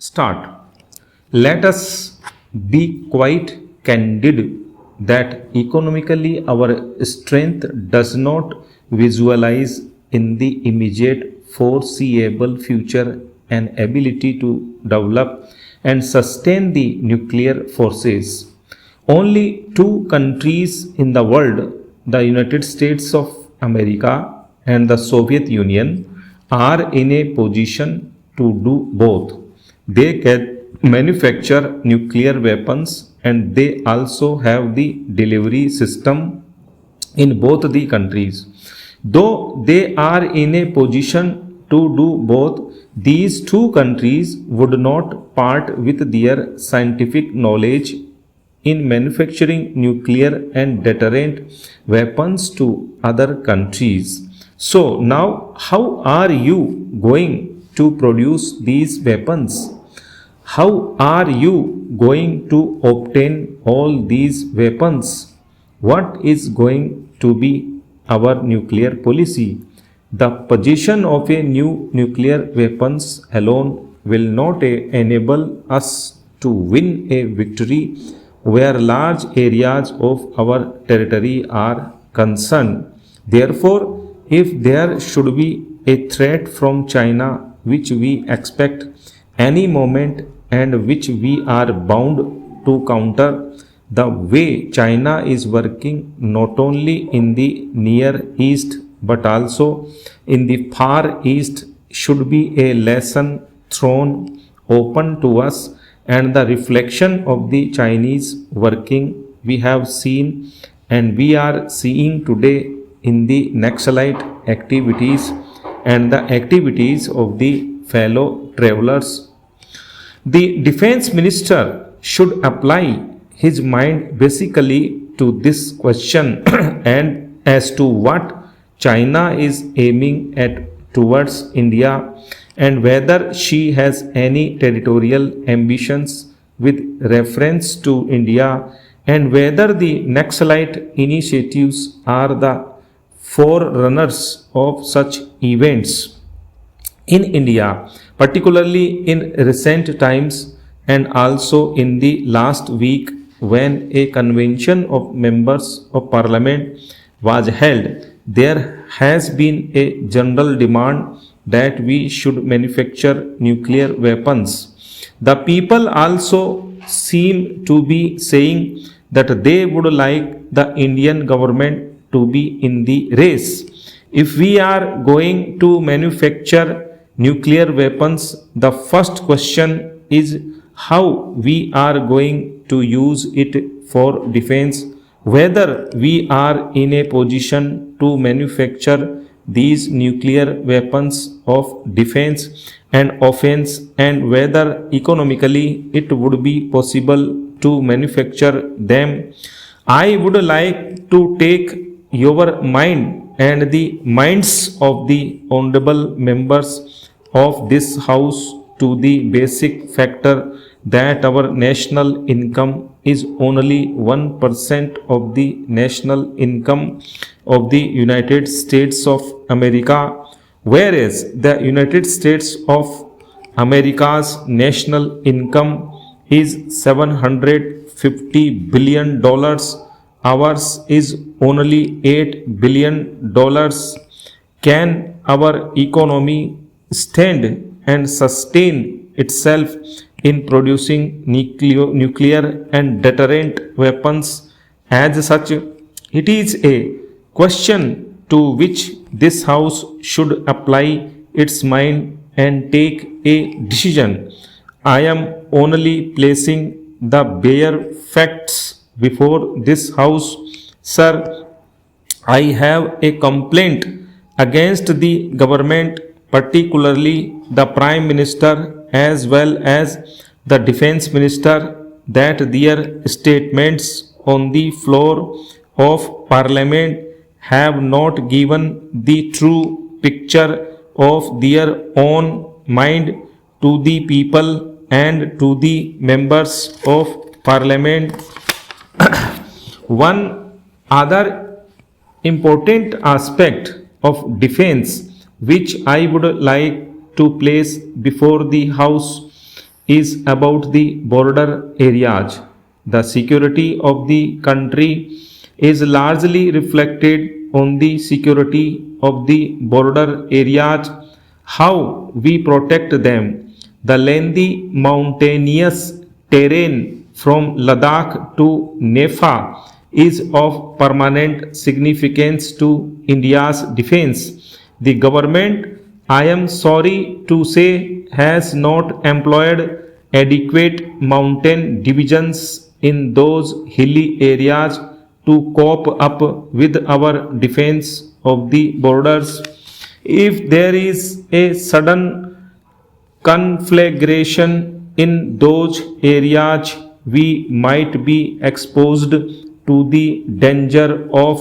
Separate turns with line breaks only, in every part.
Start. Let us be quite candid that economically our strength does not visualize in the immediate foreseeable future an ability to develop and sustain the nuclear forces. Only two countries in the world, the United States of America and the Soviet Union, are in a position to do both. They can manufacture nuclear weapons and they also have the delivery system in both the countries. Though they are in a position to do both, these two countries would not part with their scientific knowledge in manufacturing nuclear and deterrent weapons to other countries. So, now how are you going to produce these weapons? How are you going to obtain all these weapons? What is going to be our nuclear policy? The possession of a new nuclear weapons alone will not enable us to win a victory where large areas of our territory are concerned. Therefore, if there should be a threat from China, which we expect any moment and which we are bound to counter, the way China is working not only in the Near East but also in the Far East should be a lesson thrown open to us, and the reflection of the Chinese working we have seen and we are seeing today in the Naxalite activities and the activities of the fellow travelers. The defense minister should apply his mind basically to this question and as to what China is aiming at towards India and whether she has any territorial ambitions with reference to India and whether the Naxalite initiatives are the forerunners of such events in India, particularly in recent times and also in the last week when a convention of members of parliament was held. There has been a general demand that we should manufacture nuclear weapons. The people also seem to be saying that they would like the Indian government to be in the race. If we are going to manufacture nuclear weapons, the first question is how we are going to use it for defense, whether we are in a position to manufacture these nuclear weapons of defense and offense, and whether economically it would be possible to manufacture them. I would like to take your mind and the minds of the honorable members of this house to the basic factor that our national income is only 1% of the national income of the United States of America, whereas the United States of America's national income is $750 billion. Ours is only $8 billion. Can our economy stand and sustain itself in producing nuclear and deterrent weapons? As such, it is a question to which this House should apply its mind and take a decision. I am only placing the bare facts before this House. Sir, I have a complaint against the government, particularly the Prime Minister as well as the Defense Minister, that their statements on the floor of Parliament have not given the true picture of their own mind to the people and to the members of Parliament. One other important aspect of defense which I would like to place before the House is about the border areas. The security of the country is largely reflected on the security of the border areas, how we protect them. The lengthy mountainous terrain from Ladakh to Nepal is of permanent significance to India's defense. The government, I am sorry to say, has not employed adequate mountain divisions in those hilly areas to cope up with our defense of the borders. If there is a sudden conflagration in those areas, we might be exposed to the danger of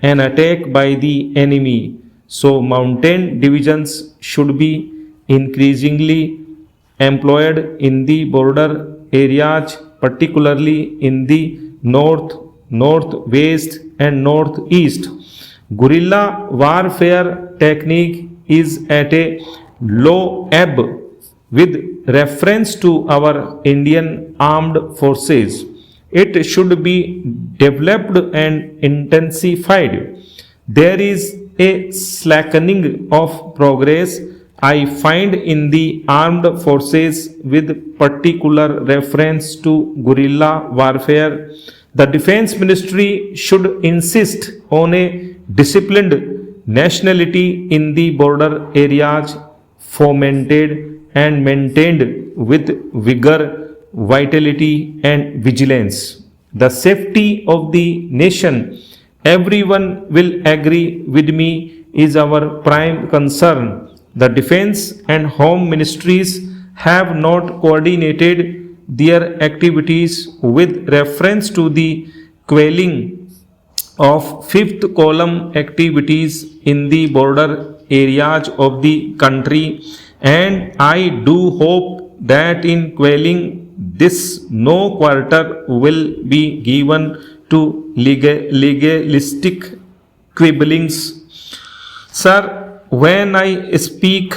an attack by the enemy. So, mountain divisions should be increasingly employed in the border areas, particularly in the north, northwest, and northeast. Guerrilla warfare technique is at a low ebb with reference to our Indian armed forces. It should be developed and intensified. There is a slackening of progress I find in the armed forces with particular reference to guerrilla warfare. The defense ministry should insist on a disciplined nationality in the border areas, fomented and maintained with vigor, vitality, and vigilance. The safety of the nation, everyone will agree with me, is our prime concern. The defense and home ministries have not coordinated their activities with reference to the quelling of fifth column activities in the border areas of the country, and I do hope that in quelling this no quarter will be given to legalistic quibblings. Sir, when I speak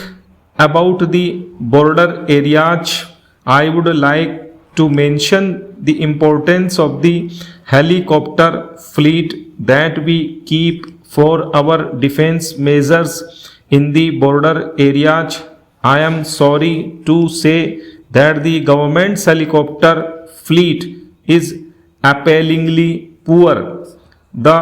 about the border areas, I would like to mention the importance of the helicopter fleet that we keep for our defense measures in the border areas. I am sorry to say that the government's helicopter fleet is appallingly poor. The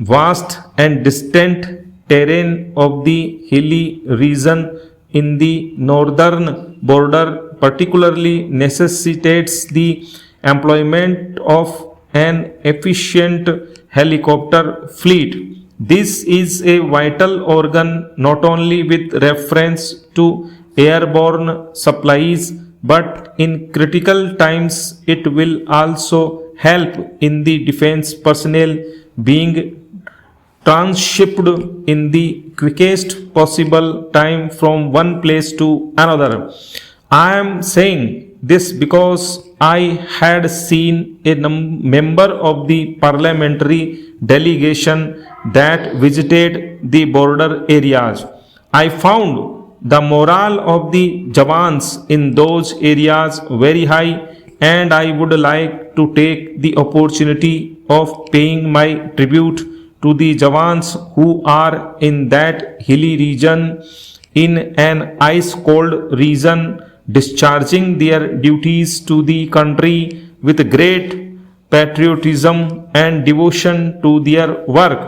vast and distant terrain of the hilly region in the northern border particularly necessitates the employment of an efficient helicopter fleet. This is a vital organ not only with reference to airborne supplies, but in critical times it will also help in the defense personnel being transshipped in the quickest possible time from one place to another. I am saying this because I had seen a member of the parliamentary delegation that visited the border areas. I found the morale of the Jawans in those areas very high, and I would like to take the opportunity of paying my tribute to the Jawans who are in that hilly region, in an ice cold region, discharging their duties to the country with great patriotism and devotion to their work.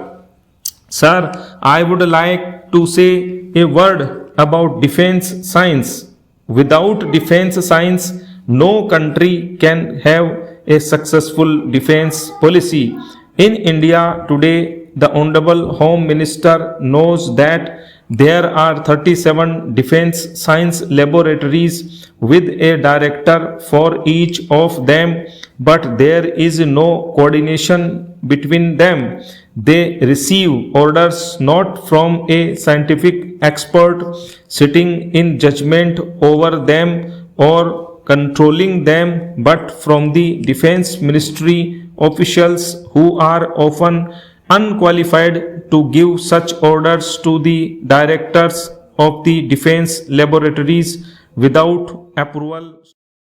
Sir, I would like to say a word about defense science. Without defense science, no country can have a successful defense policy. In India today, the Honorable Home Minister knows that there are 37 defense science laboratories with a director for each of them, but there is no coordination between them. They receive orders not from a scientific expert sitting in judgment over them or controlling them, but from the defense ministry officials who are often unqualified to give such orders to the directors of the defense laboratories without approval.